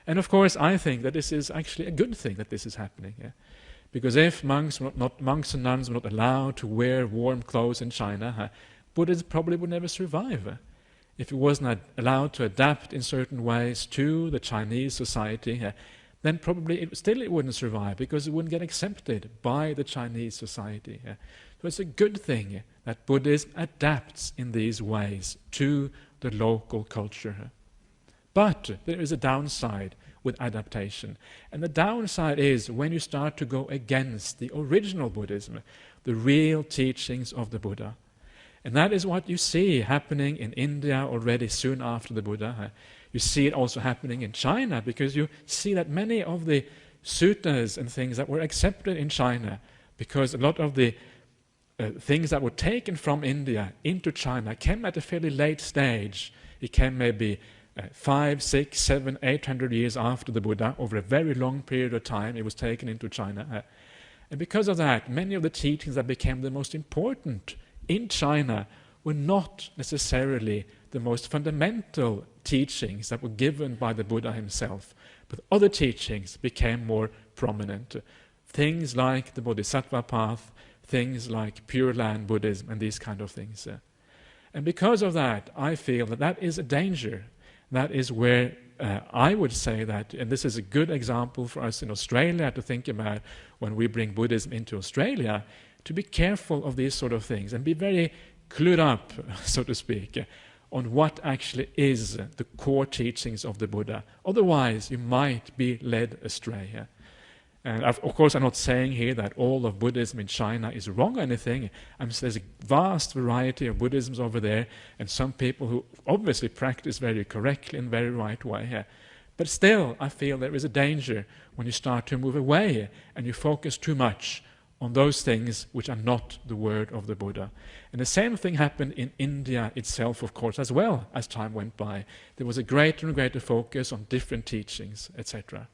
And of course, I think that this is actually a good thing that this is happening. Yeah? Because if monks and nuns were not allowed to wear warm clothes in China, Buddhism probably would never survive. If it wasn't allowed to adapt in certain ways to the Chinese society, then probably it wouldn't survive, because it wouldn't get accepted by the Chinese society. So it's a good thing that Buddhism adapts in these ways to the local culture. But there is a downside with adaptation. And the downside is when you start to go against the original Buddhism, the real teachings of the Buddha. And that is what you see happening in India already soon after the Buddha. You see it also happening in China, because you see that many of the suttas and things that were accepted in China, because a lot of the things that were taken from India into China came at a fairly late stage. It came maybe 5, 6, 7, 800 years after the Buddha. Over a very long period of time it was taken into China. And because of that, many of the teachings that became the most important in China were not necessarily the most fundamental teachings that were given by the Buddha himself, but other teachings became more prominent. Things like the Bodhisattva path, things like Pure Land Buddhism, and these kind of things. And because of that, I feel that that is a danger. That is where I would say that, and this is a good example for us in Australia to think about when we bring Buddhism into Australia, to be careful of these sort of things and be very clued up, so to speak, on what actually is the core teachings of the Buddha. Otherwise, you might be led astray. And of course, I'm not saying here that all of Buddhism in China is wrong or anything. There's a vast variety of Buddhisms over there, and some people who obviously practice very correctly in very right way. But still, I feel there is a danger when you start to move away and you focus too much on those things which are not the word of the Buddha. And the same thing happened in India itself, of course, as well as time went by. There was a greater and greater focus on different teachings, etc.